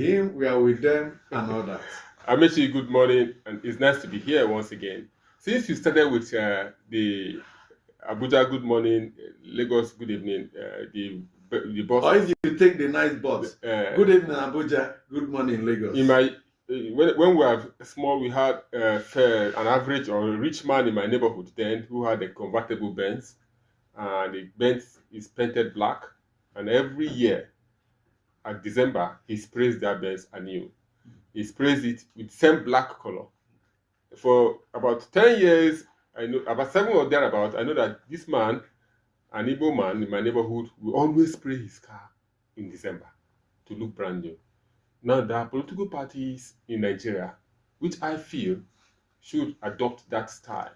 him, we are with them, and all that. Amici, good morning, and it's nice to be here once again. Since you started with the Abuja, good morning, Lagos, good evening, the boss. Or if you take the nice boss, good evening, Abuja, good morning, Lagos. In my when we were small, we had an average or a rich man in my neighborhood then who had a convertible Benz, and the Benz is painted black, and every year at December he sprays that Benz anew. He sprays it with same black color. For about 10 years, I know about 7 or thereabout, I know that this man, an Igbo man in my neighborhood, will always spray his car in December to look brand new. Now, there are political parties in Nigeria which I feel should adopt that style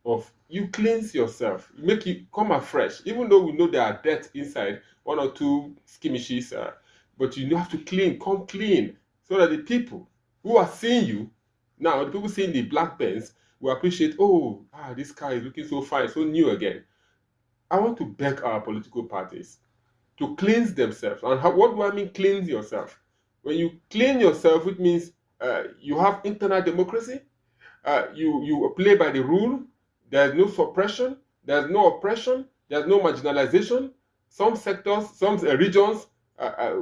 of you cleanse yourself, make you come afresh, even though we know there are dirt inside, 1 or 2 skirmishes, but you have to come clean, so that the people who are seeing you, now the people seeing the black Benz will appreciate, this car is looking so fine, so new again. I want to beg our political parties to cleanse themselves. And what do I mean cleanse yourself? When you clean yourself, it means you have internal democracy, you play by the rule, there's no suppression, there's no oppression, there's no marginalization. Some sectors, some regions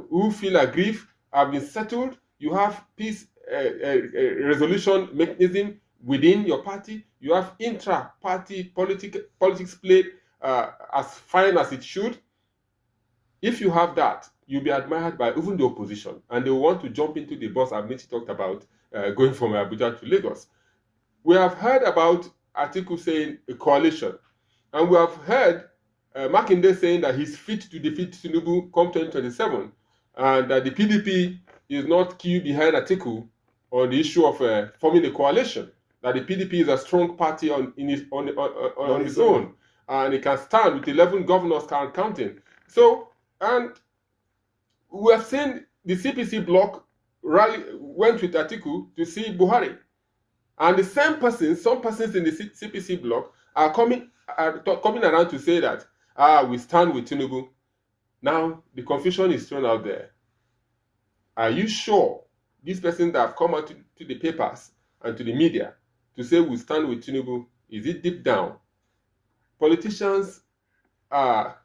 who feel aggrieved have been settled. You have peace resolution mechanism within your party. You have intra-party politics played as fine as it should. If you have that, you'll be admired by even the opposition, and they will want to jump into the bus Amici talked about, going from Abuja to Lagos. We have heard about Atiku saying a coalition, and we have heard Makinde saying that he's fit to defeat Tinubu come 2027, and that the PDP is not queued behind Atiku on the issue of forming a coalition, that the PDP is a strong party on its own, and it can stand with 11 governors counting. So, and we have seen the CPC bloc rally went with Atiku to see Buhari. And the same persons, some persons in the CPC bloc are coming around to say that, we stand with Tinubu. Now, the confusion is thrown out there. Are you sure these persons that have come out to the papers and to the media to say we stand with Tinubu, is it deep down? Politicians are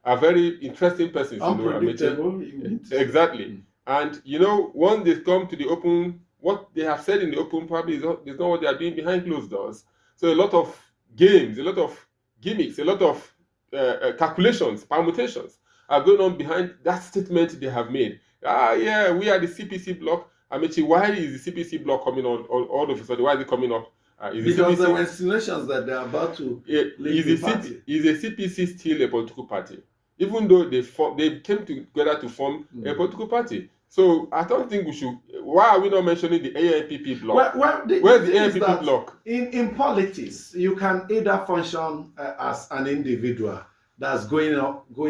very interesting persons. Unpredictable. Exactly. And, once they come to the open, what they have said in the open probably is not what they are doing behind closed doors. So a lot of games, a lot of gimmicks, a lot of calculations, permutations are going on behind that statement they have made. We are the CPC bloc. Amici, why is the CPC bloc coming on all of a sudden? Why is it coming up? Because there were insinuations that they are about to leave the party. Is the CPC still a political party? Even though they came together to form a political party. So I don't think we should. Why are we not mentioning the ANPP bloc? Where's the ANPP bloc? In politics, you can either function as an individual that's going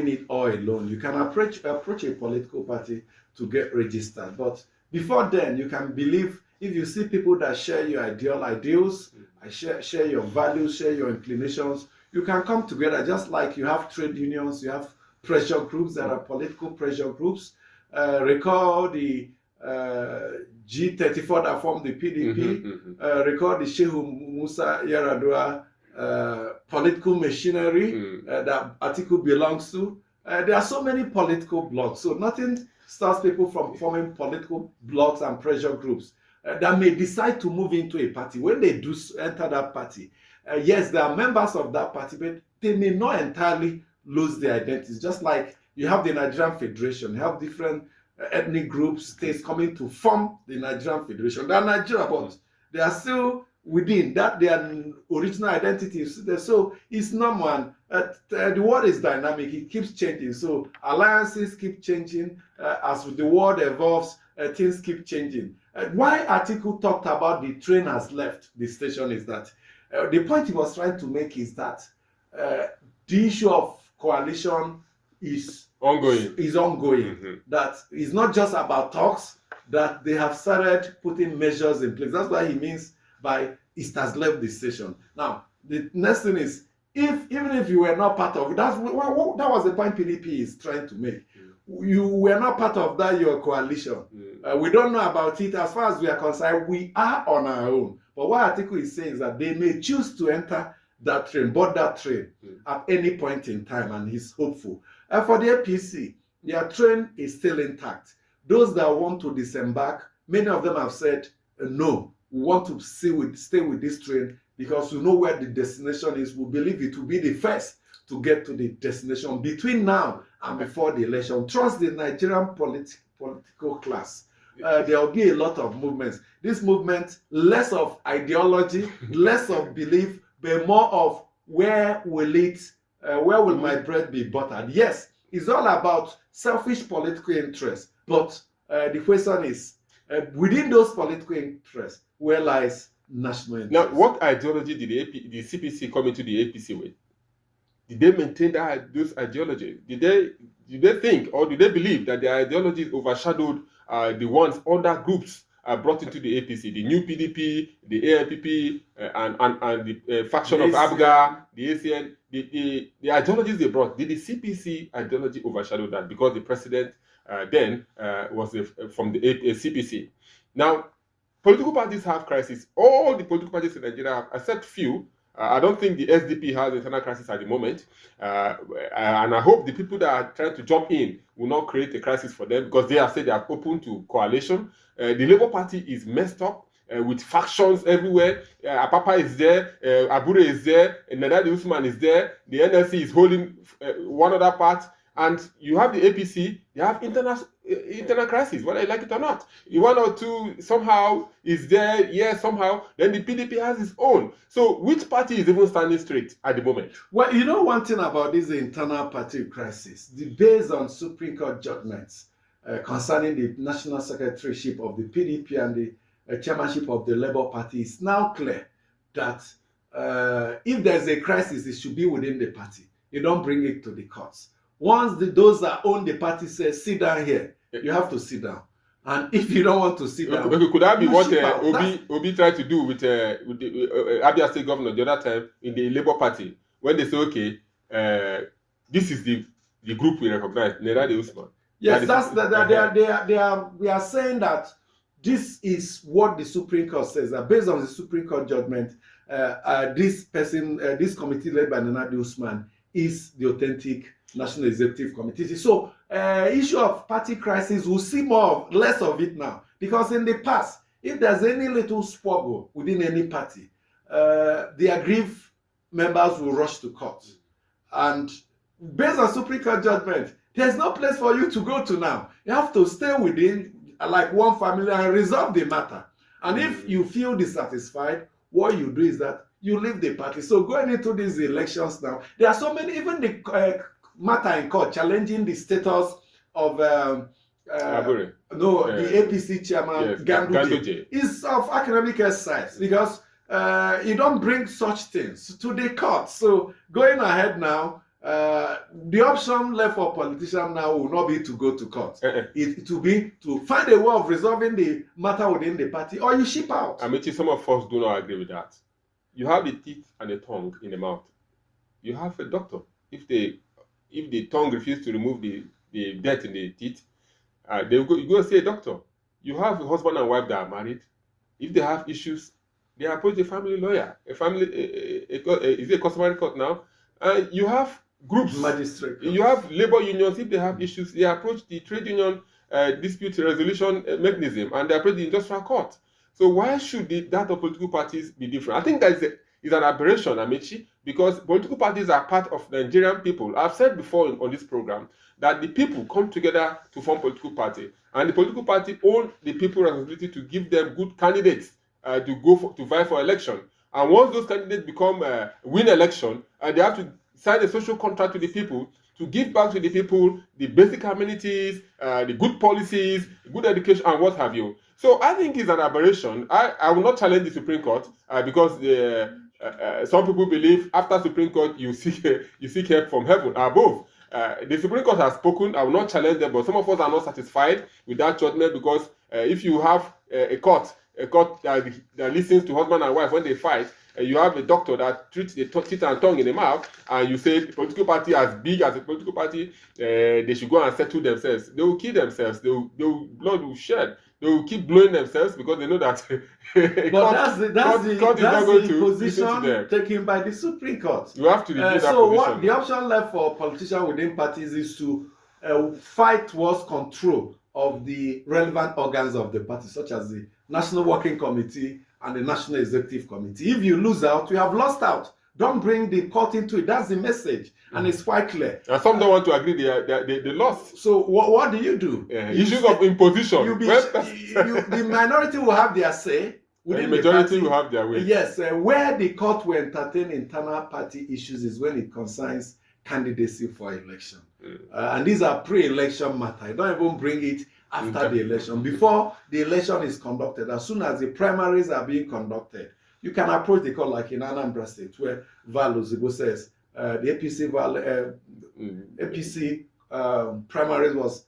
it all alone. You can approach a political party to get registered. But before then, you can believe, if you see people that share your ideals, share your values, share your inclinations, you can come together, just like you have trade unions, you have pressure groups that are political pressure groups. Recall the G34 that formed the PDP. Recall the Shehu Musa Yaradua political machinery that Atiku belongs to. There are so many political blocks, so nothing stops people from forming political blocks and pressure groups that may decide to move into a party. When they do enter that party, yes, they are members of that party, but they may not entirely lose their identities. Just like you have the Nigerian Federation, you have different ethnic groups, states coming to form the Nigerian Federation. They are Nigerian, but they are still within that their original identities. So it's normal. The world is dynamic; it keeps changing. So alliances keep changing as the world evolves. Things keep changing. Why Atiku talked about the train has left the station is that the point he was trying to make is that the issue of coalition is ongoing. That is not just about talks, that they have started putting measures in place. That's what he means by it has left the station. Now, the next thing is, even if you were not part of it, that was the point PDP is trying to make. you were not part of that your coalition. We don't know about it. As far as we are concerned, we are on our own. But what Atiku is saying is that they may choose to enter that train, board that train at any point in time, and he's hopeful. And for the APC, their train is still intact. Those that want to disembark, many of them have said, no, we want to stay with this train because we know where the destination is. We believe it will be the first to get to the destination between now and before the election. Trust the Nigerian political class. There will be a lot of movements. This movement, less of ideology, less of belief, but more of where will my bread be buttered? Yes, it's all about selfish political interests. But the question is, within those political interests, where lies national interest? Now, what ideology did the CPC come into the APC with? Did they maintain those ideology? Did they think or did they believe that their ideologies overshadowed the ones other groups brought into the APC, the new PDP, the AIPP, and the faction of ABGA, the ACN, the ideologies they brought? Did the CPC ideology overshadow that because the president then was from the CPC? Now, political parties have crises. All the political parties in Nigeria have, except few. I don't think the SDP has internal crisis at the moment, and I hope the people that are trying to jump in will not create a crisis for them because they have said they are open to coalition. The Labour Party is messed up with factions everywhere. Apapa is there, Abure is there, Nadadi Usman is there, the NLC is holding one other part, and you have the APC, they have internal crisis, whether you like it or not. One or two somehow is there, yes, somehow. Then the PDP has its own. So which party is even standing straight at the moment? Well, you know one thing about this internal party crisis, based on Supreme Court judgments concerning the national secretaryship of the PDP and the chairmanship of the Labour Party, it's now clear that if there's a crisis, it should be within the party. You don't bring it to the courts. Once those that own the party say, sit down here, you have to sit down. And if you don't want to sit down, could that be what Obi tried to do with the Abia State governor the other time in the Labour Party when they say, okay, this is the group we recognize, Nerade Usman. Yes, they are saying that this is what the Supreme Court says, that based on the Supreme Court judgment, this committee led by Nerade Usman is the authentic National Executive Committee. So, issue of party crisis, we'll see less of it now. Because in the past, if there's any little squabble within any party, the aggrieved members will rush to court. And based on Supreme Court judgment, there's no place for you to go to now. You have to stay within like one family and resolve the matter. And if you feel dissatisfied, what you do is that you leave the party. So going into these elections now, there are so many, even the matter in court challenging the status of the APC chairman, yes, Ganduje, is of academic exercise because you don't bring such things to the court. So going ahead now, the option left for politicians now will not be to go to court. It will be to find a way of resolving the matter within the party, or you ship out. Amici, some of us do not agree with that. You have the teeth and the tongue in the mouth. You have a doctor. If the tongue refuses to remove the dirt in the teeth, you go see a doctor. You have a husband and wife that are married. If they have issues, they approach a family lawyer. Is it a customary court now? And you have groups. Magistrate. You have labor unions. If they have issues, they approach the trade union dispute resolution mechanism, and they approach the industrial court. So why should that of political parties be different? I think that is an aberration, Amici, because political parties are part of Nigerian people. I've said before on this program that the people come together to form political party, and the political party own the people responsibility to give them good candidates to vie for election. And once those candidates win election, they have to sign a social contract with the people to give back to the people the basic amenities, the good policies, good education, and what have you. So I think it's an aberration. I will not challenge the Supreme Court because some people believe after Supreme Court you seek help from heaven above. The Supreme Court has spoken. I will not challenge them, but some of us are not satisfied with that judgment because if you have a court a court that listens to husband and wife when they fight, and you have a doctor that treats the teeth and tongue in the mouth, and you say the political party as big as a political party, they should go and settle themselves. They will kill themselves. Blood will shed. They will keep blowing themselves because they know that. But that's the position taken by the Supreme Court. You have to review that so position. What the option left for politicians within parties is to fight towards control of the relevant organs of the party, such as the National Working Committee and the National Executive Committee. If you lose out, you have lost out. Don't bring the court into it. That's the message, and it's quite clear. And some don't want to agree they lost. So what do you do? Issues of imposition. The minority will have their say. The majority will have their way. Yes, where the court will entertain internal party issues is when it concerns candidacy for election. And these are pre-election matter. You don't even bring it after the election. Before the election is conducted, as soon as the primaries are being conducted, you can approach the court like in Anambra State, where Val Ozigbo says the APC primaries was